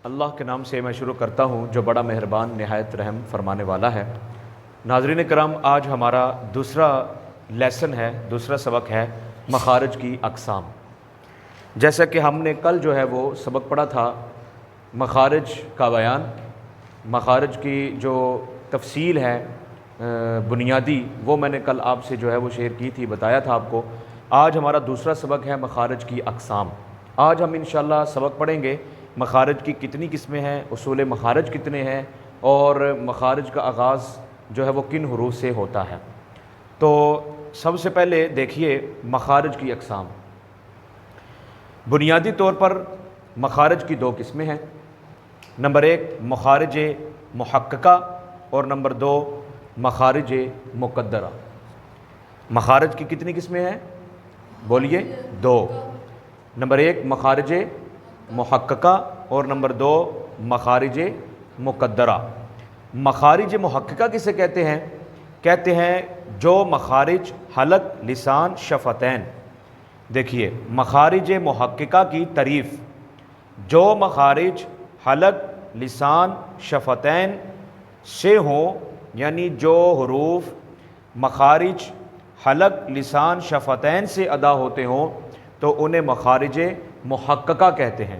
اللہ کے نام سے میں شروع کرتا ہوں جو بڑا مہربان نہایت رحم فرمانے والا ہے۔ ناظرین کرام، آج ہمارا دوسرا لیسن ہے، دوسرا سبق ہے مخارج کی اقسام۔ جیسا کہ ہم نے کل جو ہے وہ سبق پڑھا تھا مخارج کا بیان، مخارج کی جو تفصیل ہے بنیادی، وہ میں نے کل آپ سے جو ہے وہ شیئر کی تھی، بتایا تھا آپ کو۔ آج ہمارا دوسرا سبق ہے مخارج کی اقسام۔ آج ہم انشاءاللہ سبق پڑھیں گے مخارج کی کتنی قسمیں ہیں، اصول مخارج کتنے ہیں، اور مخارج کا آغاز جو ہے وہ کن حروف سے ہوتا ہے۔ تو سب سے پہلے دیکھیے مخارج کی اقسام۔ بنیادی طور پر مخارج کی دو قسمیں ہیں، نمبر ایک مخارج محققہ اور نمبر دو مخارج مقدرہ۔ مخارج کی کتنی قسمیں ہیں؟ بولیے، دو۔ نمبر ایک مخارج محققہ اور نمبر دو مخارج مقدرہ۔ مخارج محققہ کسے کہتے ہیں؟ کہتے ہیں جو مخارج حلق، لسان، شفتین۔ دیکھیے مخارج محققہ کی تعریف، جو مخارج حلق، لسان، شفتین سے ہوں، یعنی جو حروف مخارج حلق، لسان، شفتین سے ادا ہوتے ہوں تو انہیں مخارج محققہ کہتے ہیں۔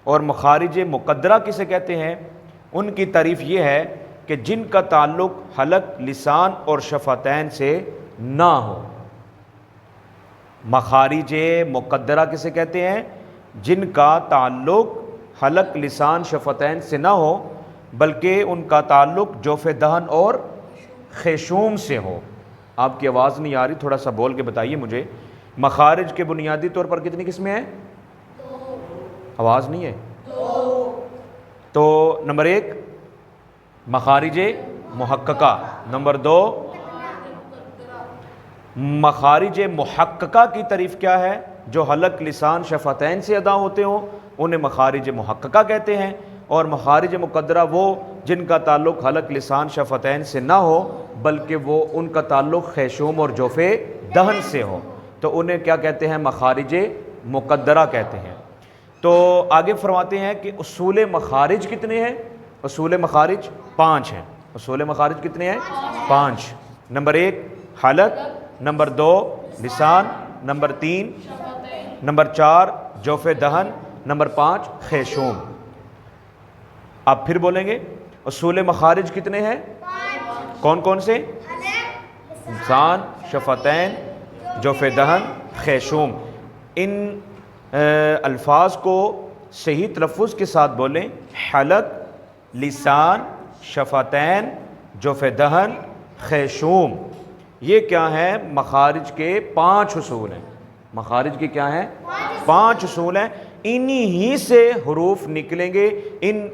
اور مخارج مقدرہ کسے کہتے ہیں؟ ان کی تعریف یہ ہے کہ جن کا تعلق حلق، لسان اور شفتین سے نہ ہو۔ مخارج مقدرہ کسے کہتے ہیں؟ جن کا تعلق حلق، لسان، شفتین سے نہ ہو بلکہ ان کا تعلق جوف دہن اور خیشوم سے ہو۔ آپ کی آواز نہیں آ رہی، تھوڑا سا بول کے بتائیے مجھے۔ مخارج کے بنیادی طور پر کتنی قسمیں ہیں؟ آواز نہیں ہے تو نمبر ایک مخارج محققہ، نمبر دو مخارج محققہ کی تعریف کیا ہے؟ جو حلق، لسان، شفتین سے ادا ہوتے ہوں انہیں مخارج محققہ کہتے ہیں، اور مخارج مقدرہ وہ جن کا تعلق حلق، لسان، شفتین سے نہ ہو بلکہ وہ ان کا تعلق خیشوم اور جوف دہن سے ہو تو انہیں کیا کہتے ہیں؟ مخارج مقدرہ کہتے ہیں۔ تو آگے فرماتے ہیں کہ اصول مخارج کتنے ہیں؟ اصول مخارج 5 ہیں۔ اصول مخارج کتنے ہیں؟ 5۔ نمبر ایک حلق، نمبر دو لسان، نمبر تین، نمبر 4 جوف دہن، نمبر 5 خیشوم۔ آپ پھر بولیں گے اصول مخارج کتنے ہیں؟ کون کون سے؟ لسان، شفتین، جوف دہن، خیشوم۔ ان الفاظ کو صحیح تلفظ کے ساتھ بولیں، حلق، لسان، شفتین، جوف دہن، خیشوم۔ یہ کیا ہیں؟ مخارج کے 5 اصول ہیں۔ مخارج کے کیا ہیں؟ 5 اصول ہیں۔ انہی ہی سے حروف نکلیں گے۔ ان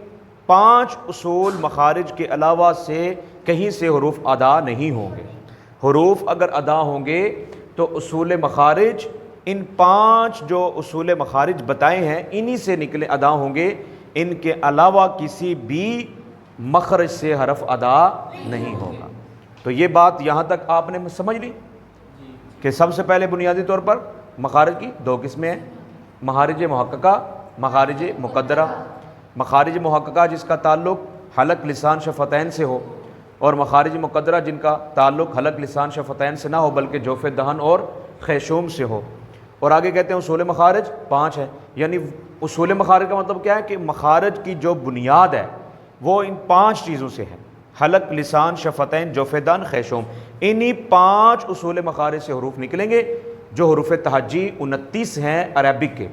5 اصول مخارج کے علاوہ سے کہیں سے حروف ادا نہیں ہوں گے۔ حروف اگر ادا ہوں گے تو اصول مخارج، ان 5 جو اصول مخارج بتائے ہیں انہی سے نکلے ادا ہوں گے، ان کے علاوہ کسی بھی مخرج سے حرف ادا نہیں ہوگا۔ تو یہ بات یہاں تک آپ نے سمجھ لی کہ سب سے پہلے بنیادی طور پر مخارج کی 2 قسمیں ہیں، مخارج محققہ، مخارج مقدرہ۔ مخارج محققہ جس کا تعلق حلق، لسان، شفتین سے ہو، اور مخارج مقدرہ جن کا تعلق حلق، لسان، شفتین سے نہ ہو بلکہ جوف دہن اور خیشوم سے ہو۔ اور آگے کہتے ہیں اصول مخارج 5 ہے، یعنی اصول مخارج کا مطلب کیا ہے کہ مخارج کی جو بنیاد ہے وہ ان 5 چیزوں سے ہے، حلق، لسان، شفتین، جوف دہن، خیشوم۔ انہی 5 اصول مخارج سے حروف نکلیں گے، جو حروف تہجی 29 ہیں عربک کے،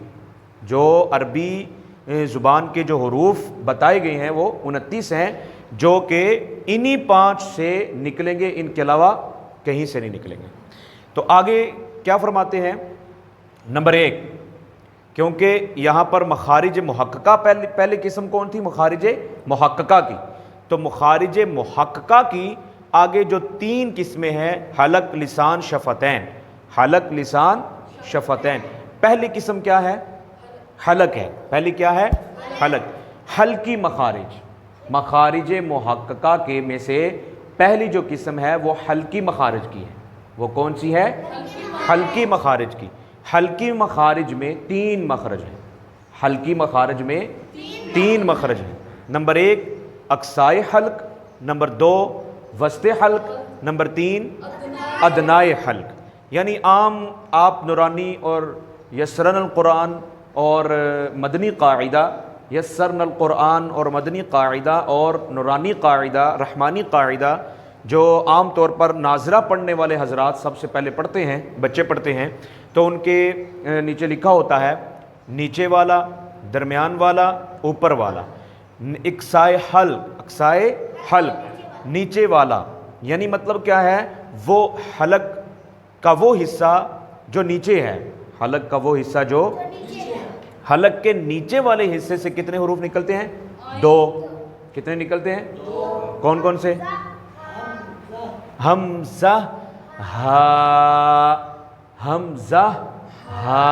جو عربی زبان کے جو حروف بتائے گئے ہیں وہ 29 ہیں، جو کہ انہی 5 سے نکلیں گے، ان کے علاوہ کہیں سے نہیں نکلیں گے۔ تو آگے کیا فرماتے ہیں؟ نمبر 1، کیونکہ یہاں پر مخارج محققہ پہلی قسم کون تھی؟ مخارج محققہ کی۔ تو مخارج محققہ کی آگے جو 3 قسمیں ہیں، حلق، لسان، شفتین۔ حلق، لسان، شفتین۔ پہلی قسم کیا ہے؟ حلق ہے۔ پہلی کیا ہے؟ حلق۔ حلقی مخارج، مخارج محققہ کے میں سے پہلی جو قسم ہے وہ حلقی مخارج کی ہے۔ وہ کون سی ہے؟ حلقی مخارج کی۔ حلقی مخارج میں 3 مخرج ہیں۔ حلقی مخارج میں तीन मखरज हैं। नंबर 1 अक्साए हल्क, नंबर 2 वस्ते हल्क, नंबर 3 अदनाए हल्क। यानी आम आप नुरानी और यसरन कुरान और मदनी कायदा, यसरन कुरान और मदनी कायदा और नुरानी कायदा, रहमानी कायदा जो आम तौर पर नाजरा पढ़ने वाले हजरात सबसे पहले पढ़ते हैं, बच्चे पढ़ते हैं, तो उनके नीचे लिखा होता है नीचे वाला, दरमियान वाला, ऊपर वाला। अक्साए हल्क नीचे वाला, यानी मतलब क्या है, वो हलक का वो हिस्सा जो नीचे है, हलक का वो हिस्सा जो हलक के नीचे वाले हिस्से से कितने हुरूफ निकलते हैं? 2। कितने निकलते हैं? 2। कौन कौन से? हमजा हा, हमजा हा,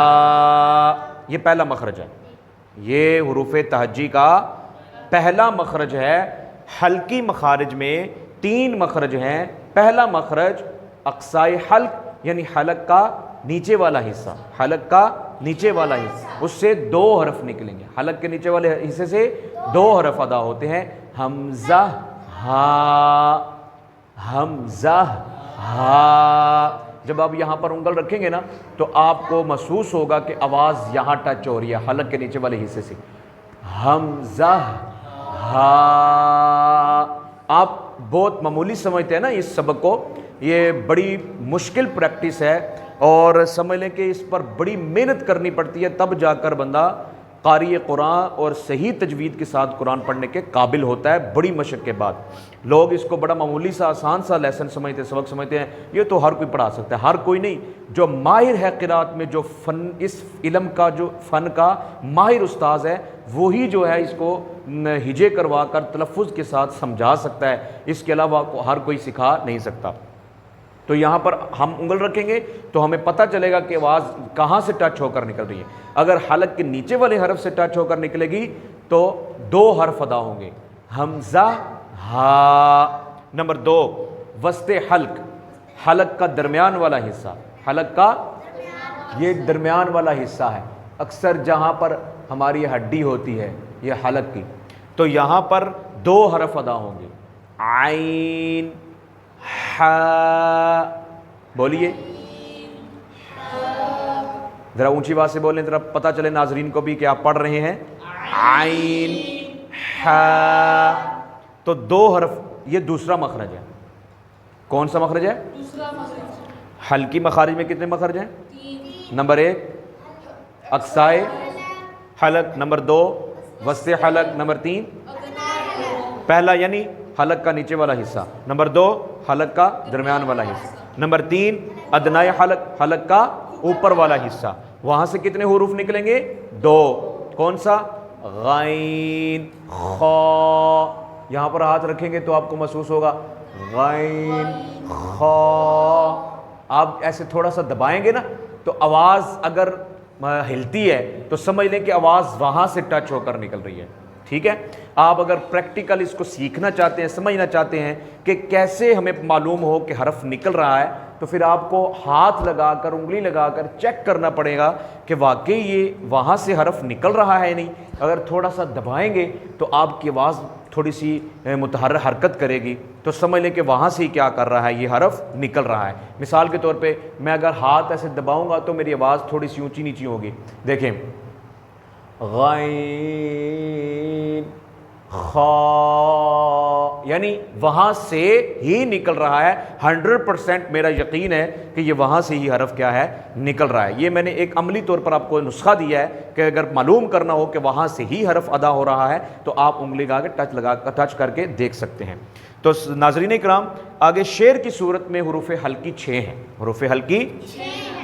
ये पहला मखरज है, ये हुरूफ तहज्जी का पहला मखरज है। हल्की मखारिज में 3 मखरज हैं। पहला मखरज अक्साए हल्क यानी हलक का नीचे वाला हिस्सा, हलक का नीचे वाला हिस्सा, उससे 2 हरफ निकलेंगे। हलक के नीचे वाले हिस्से से 2 हरफ अदा होते हैं। हमजा हा, हमजा हा। जब आप यहाँ पर उंगल रखेंगे ना तो आपको महसूस होगा कि आवाज़ यहाँ टच हो रही है हलक के नीचे वाले हिस्से से। हमजा हा। आप बहुत मामूली समझते हैं ना इस सबक को, ये बड़ी मुश्किल प्रैक्टिस है और समझ लें कि इस पर बड़ी मेहनत करनी पड़ती है, तब जाकर बंदा कारी कुरान और सही तजवीद के साथ कुरान पढ़ने के काबिल होता है, बड़ी मशक के बाद। लोग इसको बड़ा मामूली सा आसान सा लेसन समझते, सबक समझते हैं, ये तो हर कोई पढ़ा सकता है। हर कोई नहीं, जो माहिर है क़िरात में, जो फ़न, इस इल्म का जो फ़न का माहिर उस्ताद है, वही जो है इसको हिजे करवा कर तलफ़ुज़ के साथ समझा सकता है, इसके अलावा हर कोई सिखा नहीं सकता। तो यहाँ पर हम उंगल रखेंगे तो हमें पता चलेगा कि आवाज़ कहाँ से टच होकर निकल रही है। अगर हलक के नीचे वाले हरफ से टच होकर निकलेगी तो 2 हरफ अदा होंगे, हमजा हा। नंबर 2 वस्ते हल्क, हलक का दरमियान वाला हिस्सा, हलक का ये दरमियान वाला हिस्सा है। अक्सर जहाँ पर हमारी हड्डी होती है ये हलक की, तो यहाँ पर 2 हरफ अदा होंगे, आइन हा। बोलिए जरा ऊंची आवाज से बोलें, जरा पता चले नाजरीन को भी कि आप पढ़ रहे हैं। आइन हा। तो 2 हरफ, ये दूसरा मखरज है। कौन सा मखरज है? दूसरा मखरज। हल्की मखारिज में कितने मखरज हैं? 3। नंबर 1 अक्साए हलक, नंबर 2 वस्ते हलक, नंबर 3 पहला यानी हलक का नीचे वाला हिस्सा, नंबर 2 हलक का दरमियान वाला हिस्सा, नंबर 3 अदनाए हलक, हलक का ऊपर वाला हिस्सा। वहां से कितने हुरूफ निकलेंगे? 2। कौन सा? गैन खा। यहां पर हाथ रखेंगे तो आपको महसूस होगा गैन खा। आप ऐसे थोड़ा सा दबाएंगे ना तो आवाज़ अगर हिलती है तो समझ लें कि आवाज़ वहां से टच होकर निकल रही है। ठीक है, आप अगर प्रैक्टिकल इसको सीखना चाहते हैं, समझना चाहते हैं कि कैसे हमें मालूम हो कि हरफ निकल रहा है, तो फिर आपको हाथ लगाकर, उंगली लगाकर चेक करना पड़ेगा कि वाकई ये वहाँ से हरफ निकल रहा है नहीं। अगर थोड़ा सा दबाएंगे तो आपकी आवाज़ थोड़ी सी मुतहर्रिक हरकत करेगी, तो समझ लें कि वहाँ से ही क्या कर रहा है, ये हरफ निकल रहा है। मिसाल के तौर पे मैं अगर हाथ ऐसे दबाऊँगा तो मेरी आवाज़ थोड़ी सी ऊँची नीची होगी। देखें, गैन खा, यानी वहाँ से ही निकल रहा है। 100% मेरा यकीन है कि ये वहाँ से ही हरफ क्या है, निकल रहा है। ये मैंने एक अमली तौर पर आपको नुस्खा दिया है कि अगर मालूम करना हो कि वहाँ से ही हरफ अदा हो रहा है तो आप उंगली लगा के टच करके देख सकते हैं। तो नाज़रीन इकराम, आगे शेर की सूरत में हुरूफ हल्की 6 हैं। हुरूफ हल्की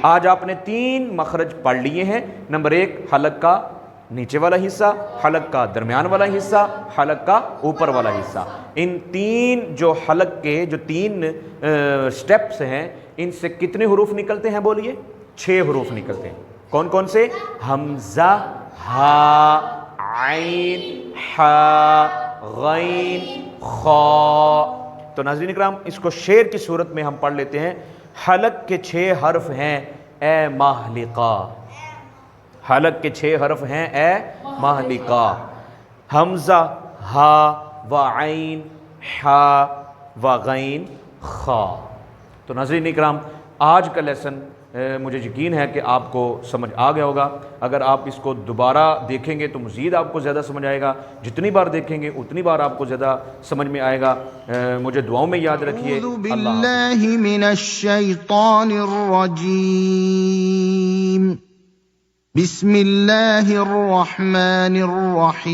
आज आपने 3 मखरज पढ़ लिए हैं। नंबर 1 हलक का नीचे वाला हिस्सा, हलक का दरमियान वाला हिस्सा, हलक का ऊपर वाला हिस्सा। इन 3 जो हलक के जो 3 स्टेप्स हैं, इनसे कितने हुरूफ निकलते हैं? बोलिए 6 हुरूफ निकलते हैं। कौन कौन से? हमजा, हा, आइन, हा, गैन, खा। तो नाज़रीन इकराम, इसको शेर की सूरत में हम पढ़ लेते हैं। हलक के 6 हर्फ हैं ए माहलिका। हलक के 6 हर्फ हैं ए माहलिका। حمزہ ہا و عین ہا و غین خا۔ تو ناظرین اکرام، آج کا لیسن مجھے یقین ہے کہ آپ کو سمجھ آ گیا ہوگا۔ اگر آپ اس کو دوبارہ دیکھیں گے تو مزید آپ کو زیادہ سمجھ آئے گا، جتنی بار دیکھیں گے اتنی بار آپ کو زیادہ سمجھ میں آئے گا۔ مجھے دعاؤں میں یاد رکھیے۔ اعوذ باللہ من الشیطان الرجیم، بسم اللہ الرحمن الرحیم۔